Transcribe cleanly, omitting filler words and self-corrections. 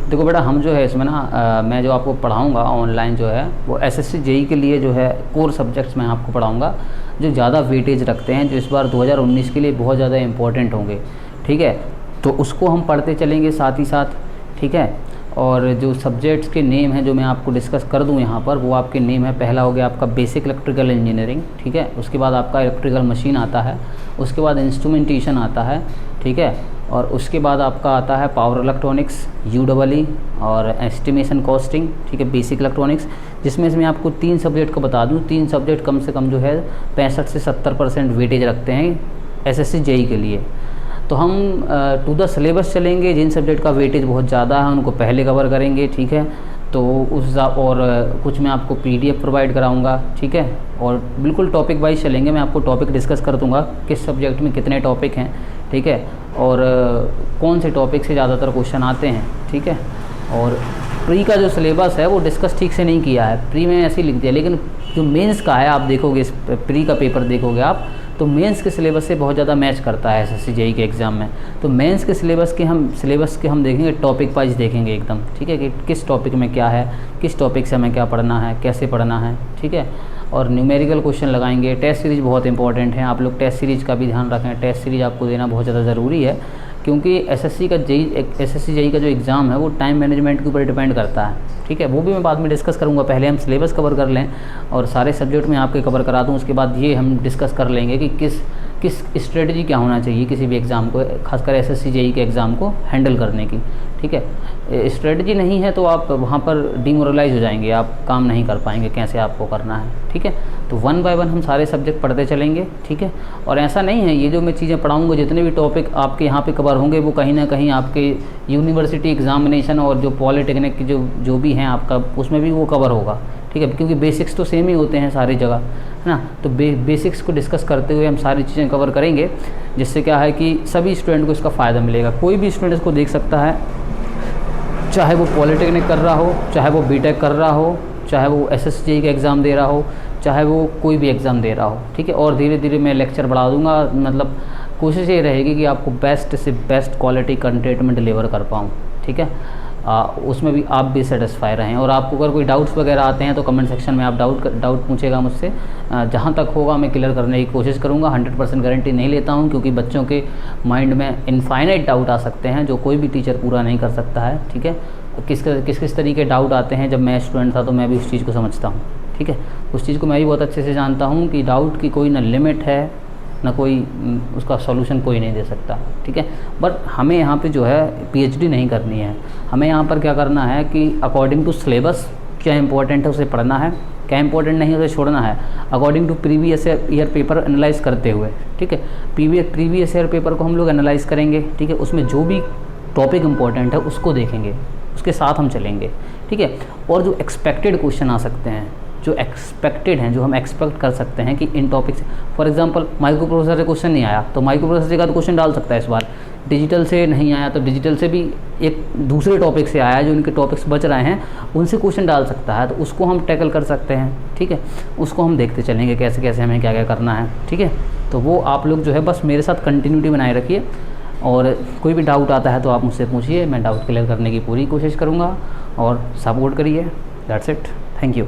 देखो बेटा, हम जो है इसमें ना मैं जो आपको पढ़ाऊँगा ऑनलाइन जो है वो एसएससी जेई के लिए जो है कोर सब्जेक्ट्स मैं आपको पढ़ाऊँगा जो ज़्यादा वेटेज रखते हैं, जो इस बार 2019 के लिए बहुत ज़्यादा इंपॉर्टेंट होंगे। ठीक है, तो उसको हम पढ़ते चलेंगे साथ ही साथ। ठीक है, और जो सब्जेक्ट्स के नेम हैं जो मैं आपको डिस्कस कर दूं यहाँ पर, वो आपके नेम है। पहला हो गया आपका बेसिक इलेक्ट्रिकल इंजीनियरिंग। ठीक है, उसके बाद आपका इलेक्ट्रिकल मशीन आता है, उसके बाद इंस्ट्रूमेंटेशन आता है। ठीक है, और उसके बाद आपका आता है पावर इलेक्ट्रॉनिक्स UEE और एस्टिमेशन कॉस्टिंग। ठीक है, बेसिक इलेक्ट्रॉनिक्स, जिसमें से मैं आपको 3 सब्जेक्ट को बता दूं। 3 सब्जेक्ट कम से कम जो है 65 से 70% वेटेज रखते हैं एसएससी जेई के लिए। तो हम टू द सिलेबस चलेंगे। जिन सब्जेक्ट का वेटेज बहुत ज़्यादा है उनको पहले कवर करेंगे। ठीक है, तो और कुछ मैं आपको PDF प्रोवाइड कराऊंगा। ठीक है, और बिल्कुल टॉपिक वाइज चलेंगे। मैं आपको टॉपिक डिस्कस कर दूंगा किस सब्जेक्ट में कितने टॉपिक हैं। ठीक है, और कौन से टॉपिक से ज़्यादातर क्वेश्चन आते हैं। ठीक है, और प्री का जो सिलेबस है वो डिस्कस ठीक से नहीं किया है, प्री में ऐसे ही लिख दिया, लेकिन जो मेंस का है आप देखोगे, इस प्री का पेपर देखोगे आप, तो मेंस के सिलेबस से बहुत ज़्यादा मैच करता है एसएससी जेई के एग्ज़ाम में। तो मेंस के सिलेबस के हम देखेंगे, टॉपिक वाइज देखेंगे एकदम। ठीक है, कि किस टॉपिक में क्या है, किस टॉपिक से हमें क्या पढ़ना है, कैसे पढ़ना है। ठीक है, और न्यूमेरिकल क्वेश्चन लगाएंगे। टेस्ट सीरीज़ बहुत इंपॉर्टेंट है, आप लोग टेस्ट सीरीज़ का भी ध्यान रखें। टेस्ट सीरीज़ आपको देना बहुत ज़्यादा ज़रूरी है, क्योंकि एसएससी जेई का जो एग्ज़ाम है वो टाइम मैनेजमेंट के ऊपर डिपेंड करता है। ठीक है, वो भी मैं बाद में डिस्कस करूँगा। पहले हम सिलेबस कवर कर लें और सारे सब्जेक्ट में आपके कवर करा दूँ, उसके बाद ये हम डिस्कस कर लेंगे कि किस स्ट्रेटजी क्या होना चाहिए किसी भी एग्ज़ाम को, खासकर एसएससी जेई के एग्ज़ाम को हैंडल करने की। ठीक है, स्ट्रेटजी नहीं है तो आप वहाँ पर डिमोरलाइज हो जाएंगे, आप काम नहीं कर पाएंगे कैसे आपको करना है। ठीक है, तो 1 बाय 1 हम सारे सब्जेक्ट पढ़ते चलेंगे। ठीक है, और ऐसा नहीं है, ये जो मैं चीज़ें पढ़ाऊँगा, जितने भी टॉपिक आपके यहाँ पे कवर होंगे वो कहीं ना कहीं आपके यूनिवर्सिटी एग्जामिनेशन और जो पॉलिटेक्निक की जो भी हैं आपका, उसमें भी वो कवर होगा। ठीक है, क्योंकि बेसिक्स तो सेम ही होते हैं सारी जगह, है ना। तो बेसिक्स को डिस्कस करते हुए हम सारी चीज़ें कवर करेंगे, जिससे क्या है कि सभी स्टूडेंट को इसका फ़ायदा मिलेगा। कोई भी स्टूडेंट इसको देख सकता है, चाहे वो पॉलिटेक्निक कर रहा हो, चाहे वो बीटेक कर रहा हो, चाहे वो एसएससी जेई का एग्ज़ाम दे रहा हो, चाहे वो कोई भी एग्ज़ाम दे रहा हो। ठीक है, और धीरे धीरे मैं लेक्चर बढ़ा दूंगा। मतलब कोशिश ये रहेगी कि आपको बेस्ट से बेस्ट क्वालिटी कंटेंट में डिलीवर कर पाऊँ। ठीक है, उसमें भी आप भी सेटिस्फाई रहें। और आपको अगर कोई डाउट्स वगैरह आते हैं तो कमेंट सेक्शन में आप डाउट पूछेगा मुझसे, जहाँ तक होगा मैं क्लियर करने की कोशिश करूँगा। 100% गारंटी नहीं लेता हूँ, क्योंकि बच्चों के माइंड में इनफाइनाइट डाउट आ सकते हैं जो कोई भी टीचर पूरा नहीं कर सकता है। ठीक है, किस तरीके डाउट आते हैं। जब मैं स्टूडेंट था तो मैं भी उस चीज़ को समझता हूँ। ठीक है, उस चीज़ को मैं भी बहुत अच्छे से जानता हूँ कि डाउट की कोई ना लिमिट है, ना कोई उसका सॉल्यूशन कोई नहीं दे सकता। ठीक है, बट हमें यहाँ पे जो है PhD नहीं करनी है। हमें यहाँ पर क्या करना है कि अकॉर्डिंग टू सिलेबस क्या इंपॉर्टेंट है उसे पढ़ना है, क्या इंपॉर्टेंट नहीं है उसे छोड़ना है, according to previous year paper analyse करते हुए। ठीक है, प्रीवियस ईयर पेपर को हम लोग एनालाइज करेंगे। ठीक है, उसमें जो भी टॉपिक इंपॉर्टेंट है उसको देखेंगे, उसके साथ हम चलेंगे। ठीक है, और जो एक्सपेक्टेड क्वेश्चन आ सकते हैं, जो एक्सपेक्टेड हैं, जो हम एक्सपेक्ट कर सकते हैं कि इन टॉपिक से, फॉर एग्जांपल माइक्रो प्रोसेसर से क्वेश्चन नहीं आया तो माइक्रो प्रोसेसर का तो क्वेश्चन डाल सकता है इस बार। डिजिटल से नहीं आया तो डिजिटल से भी एक दूसरे टॉपिक से आया, जो उनके टॉपिक्स बच रहे हैं उनसे क्वेश्चन डाल सकता है, तो उसको हम टैकल कर सकते हैं। ठीक है, उसको हम देखते चलेंगे कैसे कैसे हमें क्या क्या करना है। ठीक है, तो वो आप लोग जो है बस मेरे साथ कंटिन्यूटी बनाए रखिए, और कोई भी डाउट आता है तो आप मुझसे पूछिए, मैं डाउट क्लियर करने की पूरी कोशिश करूँगा, और सपोर्ट करिए। That's it, thank you.